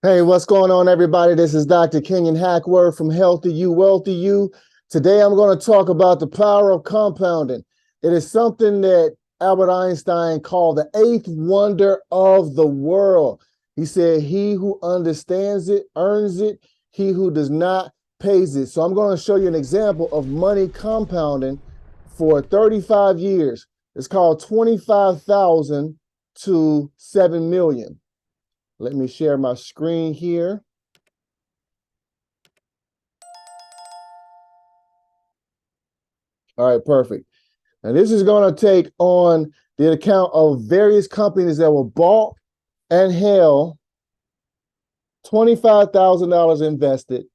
Hey, what's going on, everybody? This is Dr. Kenyon Hackworth from Healthy You, Wealthy You. Today, I'm going to talk about the power of compounding. It is something that Albert Einstein called the eighth wonder of the world. He said, he who understands it earns it, he who does not pays it. So I'm going to show you an example of money compounding for 35 years. It's called 25,000 to 7 million. Let me share my screen here. All right, perfect. And this is going to take on the account of various companies that were bought and held, $25,000 invested,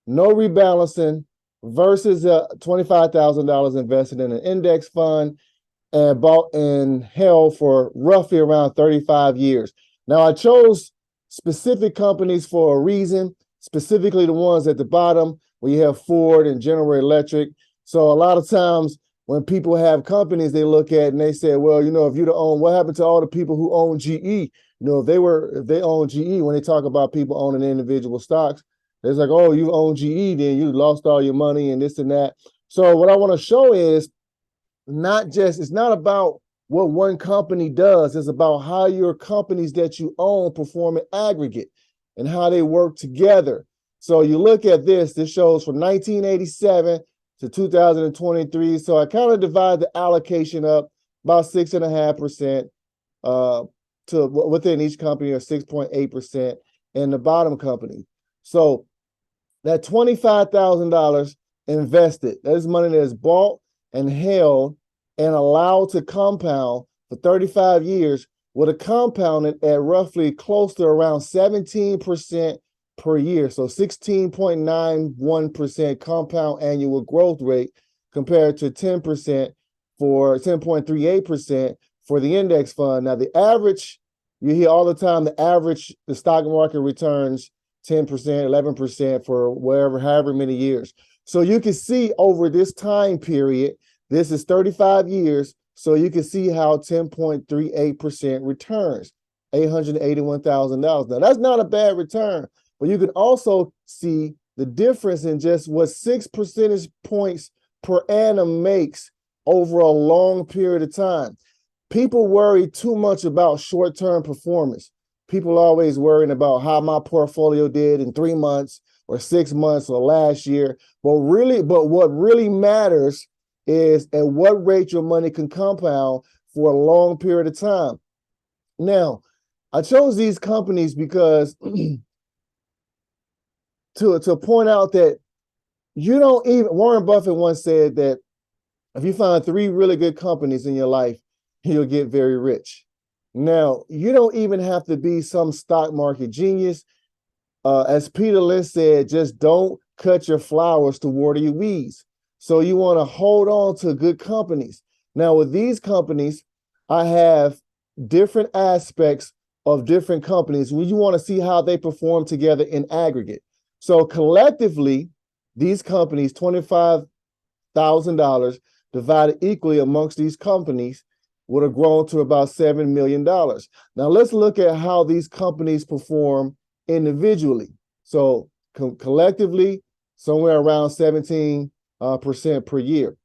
no rebalancing versus $25,000 invested in an index fund and bought and held for roughly around 35 years. Now, I chose specific companies for a reason, specifically the ones at the bottom where you have Ford and General Electric. So a lot of times when people have companies they look at and they say, well, if you own, what happened to all the people who own GE? If they own GE, when they talk about people owning individual stocks, it's like, oh, you own GE, then you lost all your money and this and that. So what I want to show is it's not about what one company does, it's about how your companies that you own perform in aggregate and how they work together. So you look at this shows from 1987 to 2023. So I kind of divide the allocation up about 6.5% to within each company, or 6.8% in the bottom company. So that $25,000 invested, that is money that is bought and held and allowed to compound for 35 years, would have compounded at roughly close to around 17% per year. So 16.91% compound annual growth rate compared to 10.38% for the index fund. Now, the average, you hear all the time, the stock market returns 10%, 11% for however many years. So you can see over this time period, this is 35 years, so you can see how 10.38% returns, $881,000. Now, that's not a bad return, but you can also see the difference in just what 6 percentage points per annum makes over a long period of time. People worry too much about short-term performance. People are always worrying about how my portfolio did in 3 months or 6 months or last year. But what really matters is at what rate your money can compound for a long period of time. Now, I chose these companies because to point out that you don't even, Warren Buffett once said that if you find 3 really good companies in your life, you'll get very rich. Now, you don't even have to be some stock market genius. As Peter Lynch said, just don't cut your flowers to water your weeds. So you want to hold on to good companies. Now, with these companies, I have different aspects of different companies when you want to see how they perform together in aggregate. So collectively, these companies, $25,000 divided equally amongst these companies would have grown to about $7 million. Now let's look at how these companies perform individually. So collectively, somewhere around 17% per year.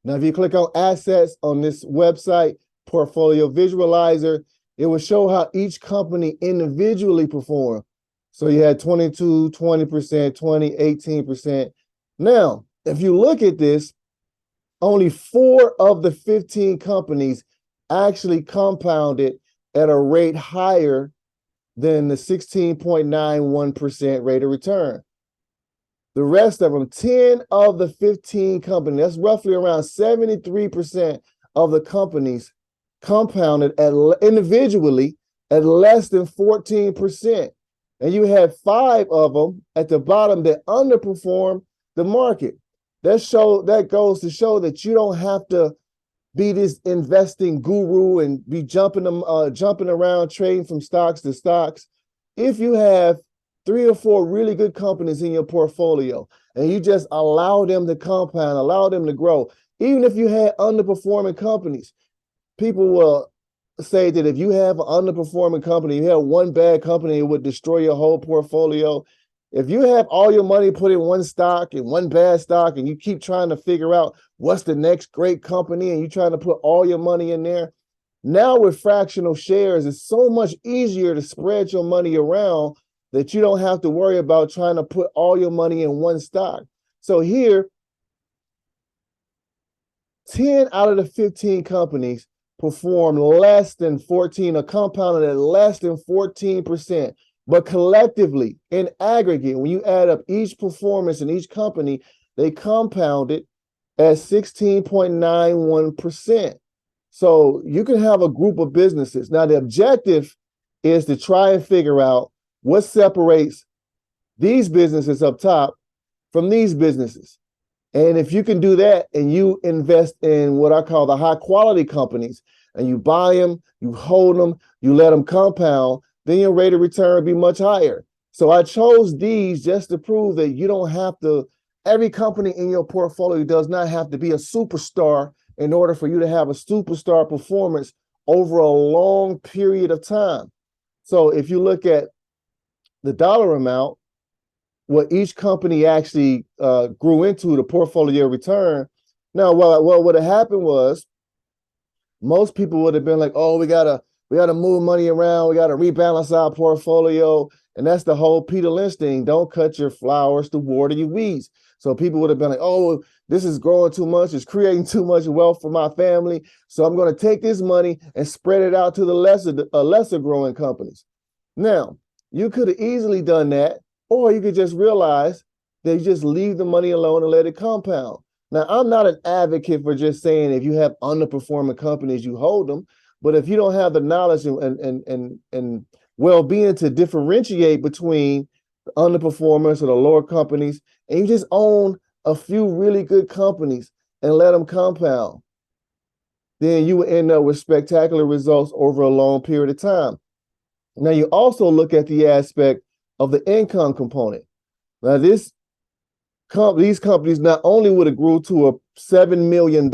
Now, if you click on assets on this website, Portfolio Visualizer, it will show how each company individually performed. So you had 22, 20%, 20, 18%. Now, if you look at this, only 4 of the 15 companies actually compounded at a rate higher than the 16.91% rate of return. The rest of them, 10 of the 15 companies, that's roughly around 73% of the companies compounded individually at less than 14%. And you had 5 of them at the bottom that underperformed the market. That goes to show that you don't have to be this investing guru and be jumping around trading from stocks to stocks. If you have 3 or 4 really good companies in your portfolio and you just allow them to compound, allow them to grow, even if you had underperforming companies, people will say that if you have an underperforming company, you have one bad company, it would destroy your whole portfolio. If you have all your money put in one stock and one bad stock, and you keep trying to figure out what's the next great company, and you're trying to put all your money in there, now with fractional shares, it's so much easier to spread your money around that you don't have to worry about trying to put all your money in one stock. So here, 10 out of the 15 companies performed less than 14, or compounded at less than 14%. But collectively, in aggregate, when you add up each performance in each company, they compounded at 16.91%. So you can have a group of businesses. Now, the objective is to try and figure out what separates these businesses up top from these businesses. And if you can do that and you invest in what I call the high quality companies, and you buy them, you hold them, you let them compound, then your rate of return will be much higher. So I chose these just to prove that you don't have to, every company in your portfolio does not have to be a superstar in order for you to have a superstar performance over a long period of time. So if you look at the dollar amount, what each company actually grew into, the portfolio return. Now, what would have happened was most people would have been like, oh, we gotta move money around, we gotta rebalance our portfolio. And that's the whole Peter Lynch thing. Don't cut your flowers to water your weeds. So people would have been like, oh, this is growing too much, it's creating too much wealth for my family. So I'm gonna take this money and spread it out to the lesser growing companies. Now, you could have easily done that, or you could just realize that you just leave the money alone and let it compound. Now, I'm not an advocate for just saying if you have underperforming companies, you hold them. But if you don't have the knowledge and well-being to differentiate between the underperformers or the lower companies, and you just own a few really good companies and let them compound, then you will end up with spectacular results over a long period of time. Now, you also look at the aspect of the income component. Now, these companies not only would have grew to $7 million,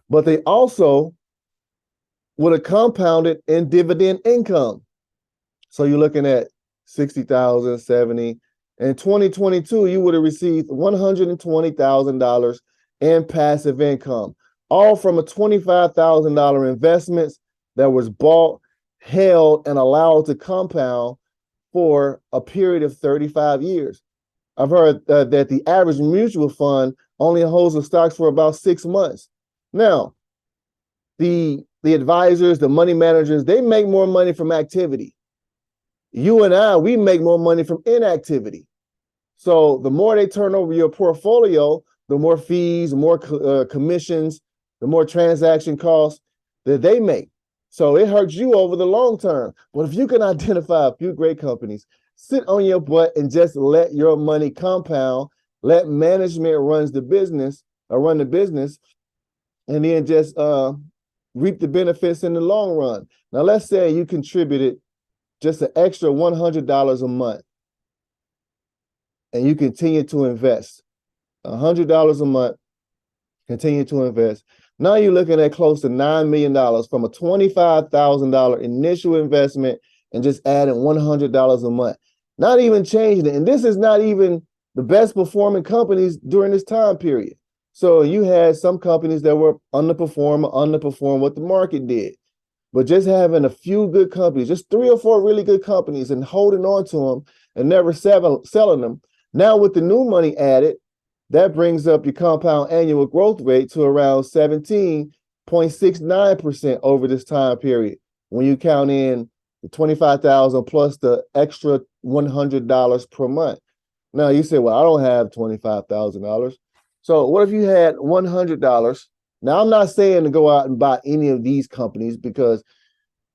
but they also would have compounded in dividend income. So you're looking at 60,000, 70. In 2022, you would have received $120,000 in passive income, all from a $25,000 investments that was bought, held, and allowed to compound for a period of 35 years. I've heard that the average mutual fund only holds the stocks for about 6 months. Now, the advisors, the money managers, they make more money from activity. You and I, we make more money from inactivity. So the more they turn over your portfolio, the more fees, the more commissions, the more transaction costs that they make. So it hurts you over the long term. But if you can identify a few great companies, sit on your butt and just let your money compound, let management run the business, and then just reap the benefits in the long run. Now, let's say you contributed just an extra $100 a month, and you continue to invest $100 a month, continue to invest. Now you're looking at close to $9 million from a $25,000 initial investment and just adding $100 a month. Not even changing it. And this is not even the best performing companies during this time period. So you had some companies that were underperform what the market did. But just having a few good companies, just 3 or 4 really good companies, and holding on to them and never selling them. Now with the new money added, that brings up your compound annual growth rate to around 17.69% over this time period. When you count in the 25,000 plus the extra $100 per month. Now you say, well, I don't have $25,000. So what if you had $100? Now I'm not saying to go out and buy any of these companies, because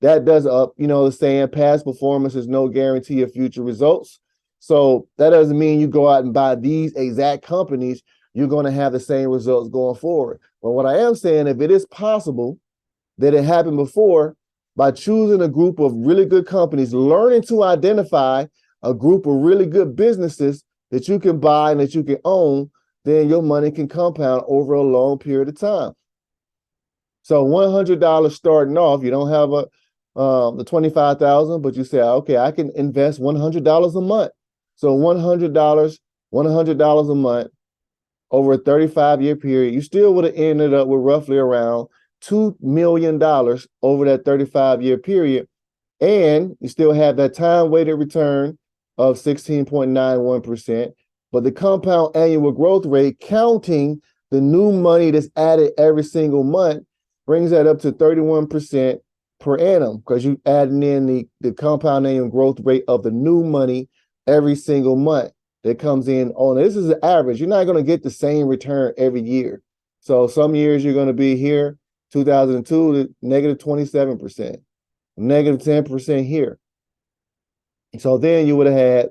that does the saying, past performance is no guarantee of future results. So that doesn't mean you go out and buy these exact companies, you're going to have the same results going forward. But what I am saying, if it is possible that it happened before, by choosing a group of really good companies, learning to identify a group of really good businesses that you can buy and that you can own, then your money can compound over a long period of time. So $100 starting off, you don't have the 25,000, but you say, okay, I can invest $100 a month. So $100 a month over a 35-year period, you still would have ended up with roughly around $2 million over that 35-year period. And you still have that time-weighted return of 16.91%. But the compound annual growth rate, counting the new money that's added every single month, brings that up to 31% per annum, because you adding in the compound annual growth rate of the new money every single month that comes in on. This is an average. You're not going to get the same return every year. So some years you're going to be here, 2002, negative 27%, negative 10% here. So then you would have had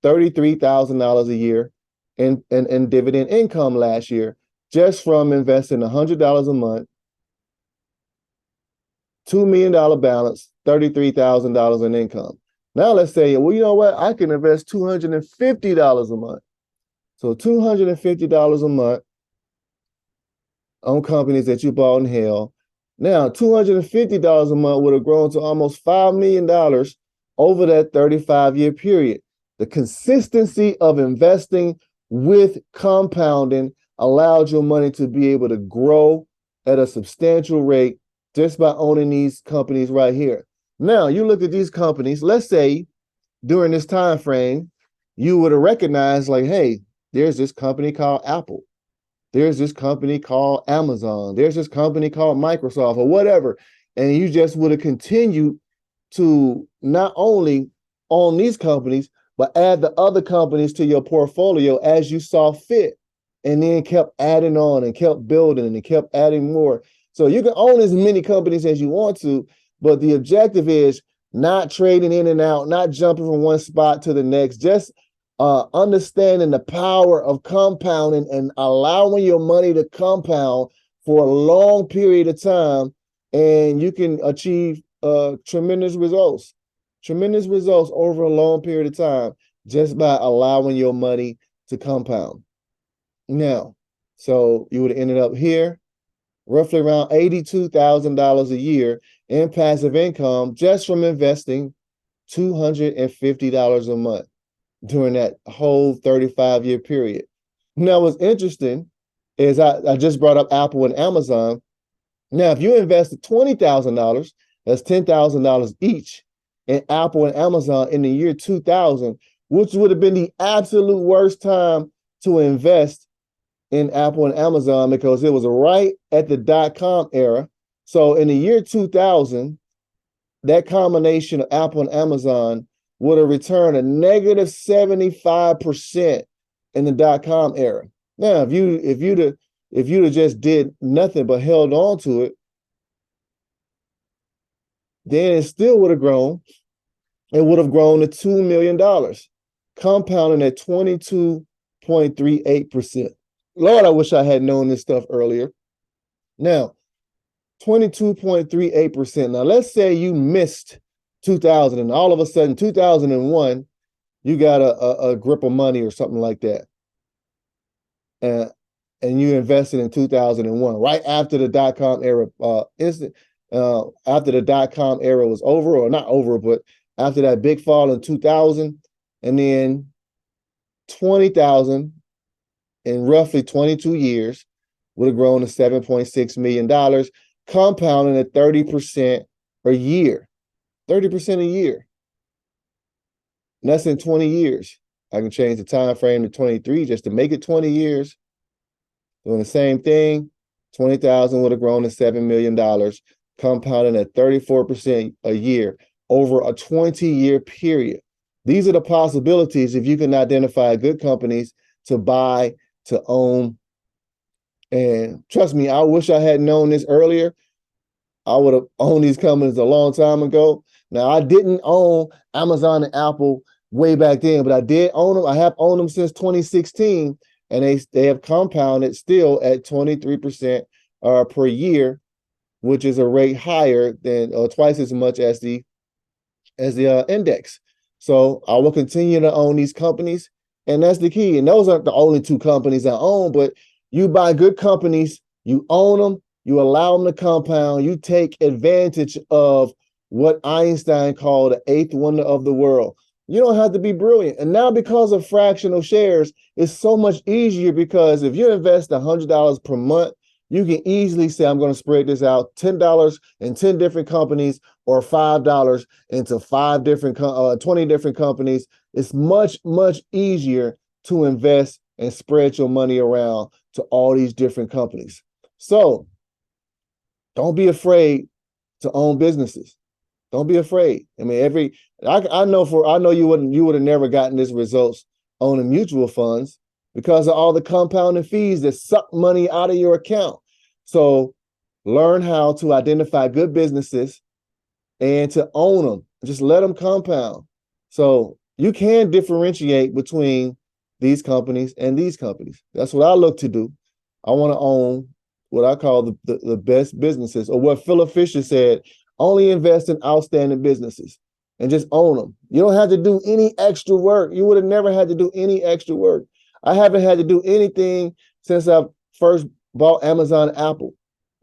$33,000 a year in dividend income last year, just from investing $100 a month, $2 million balance, $33,000 in income. Now let's say, well, you know what? I can invest $250 a month. So $250 a month on companies that you bought and held. Now, $250 a month would have grown to almost $5 million over that 35-year period. The consistency of investing with compounding allowed your money to be able to grow at a substantial rate just by owning these companies right here. Now, you look at these companies, let's say during this time frame, you would have recognized like, hey, there's this company called Apple. There's this company called Amazon. There's this company called Microsoft or whatever. And you just would have continued to not only own these companies, but add the other companies to your portfolio as you saw fit. And then kept adding on and kept building and kept adding more. So you can own as many companies as you want to, but the objective is not trading in and out, not jumping from one spot to the next, just understanding the power of compounding and allowing your money to compound for a long period of time, and you can achieve tremendous results over a long period of time just by allowing your money to compound. Now, so you would have ended up here, roughly around $82,000 a year in passive income just from investing $250 a month during that whole 35-year period. Now, what's interesting is I just brought up Apple and Amazon. Now, if you invested $20,000, that's $10,000 each in Apple and Amazon in the year 2000, which would have been the absolute worst time to invest in Apple and Amazon because it was right at the dot-com era. So in the year 2000, that combination of Apple and Amazon would have returned a negative 75% in the dot-com era. Now, if you'd have just did nothing but held on to it, then it still would have grown. It would have grown to $2 million, compounding at 22.38%. Lord, I wish I had known this stuff earlier. Now, 22.38%. Now, let's say you missed 2000 and all of a sudden 2001, you got a grip of money or something like that. And you invested in 2001, right after the dot-com era, after the dot-com era was over, or not over, but after that big fall in 2000, and then 20,000 in roughly 22 years would have grown to $7.6 million, compounding at 30% a year. 30% a year. And that's in 20 years. I can change the time frame to 23 just to make it 20 years. Doing the same thing, 20,000 would have grown to $7 million, compounding at 34% a year over a 20-year period. These are the possibilities if you can identify good companies to buy, to own. And trust me, I wish I had known this earlier. I would have owned these companies a long time ago. Now, I didn't own Amazon and Apple way back then, but I did own them. I have owned them since 2016, and they have compounded still at 23% per year, which is a rate higher than twice as much as the index. So I will continue to own these companies, and that's the key. And those aren't the only two companies I own, but you buy good companies, you own them, you allow them to compound, you take advantage of what Einstein called the eighth wonder of the world. You don't have to be brilliant. And now because of fractional shares, it's so much easier because if you invest $100 per month, you can easily say, I'm going to spread this out $10 in 10 different companies or $5 into 20 different companies. It's much, much easier to invest and spread your money around to all these different companies. So don't be afraid to own businesses. Don't be afraid. I mean, I know you would have never gotten this results owning mutual funds because of all the compounding fees that suck money out of your account. So learn how to identify good businesses and to own them. Just let them compound. So you can differentiate between these companies and these companies. That's what I look to do. I want to own what I call the best businesses, or what Philip Fisher said, only invest in outstanding businesses and just own them. You don't have to do any extra work. You would have never had to do any extra work. I haven't had to do anything since I first bought Amazon, Apple,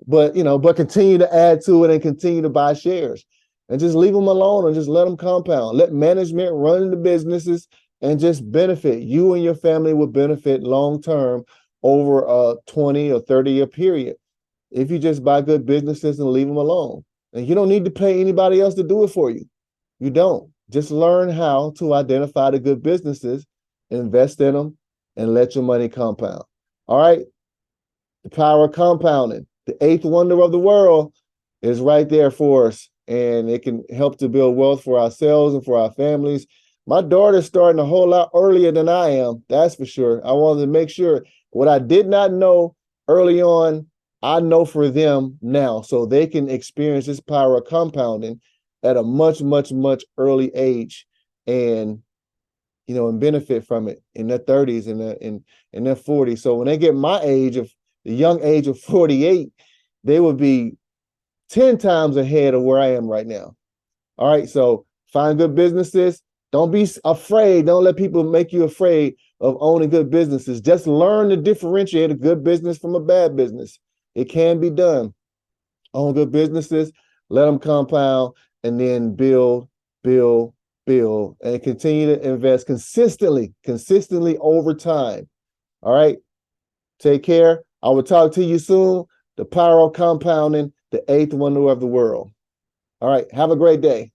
but continue to add to it and continue to buy shares and just leave them alone and just let them compound. Let management run the businesses and just benefit. You and your family will benefit long-term over a 20 or 30-year period if you just buy good businesses and leave them alone. And you don't need to pay anybody else to do it for you. You don't. Just learn how to identify the good businesses, invest in them, and let your money compound. All right? The power of compounding, the eighth wonder of the world, is right there for us. And it can help to build wealth for ourselves and for our families. My daughter's starting a whole lot earlier than I am. That's for sure. I wanted to make sure what I did not know early on, I know for them now, so they can experience this power of compounding at a much, much, much early age, and and benefit from it in their 30s and in their 40s. So when they get my age, of the young age of 48, they would be 10 times ahead of where I am right now. All right, so find good businesses. Don't be afraid. Don't let people make you afraid of owning good businesses. Just learn to differentiate a good business from a bad business. It can be done. Own good businesses, let them compound, and then build, and continue to invest consistently over time. All right, take care. I will talk to you soon. The power of compounding, the eighth wonder of the world. All right, have a great day.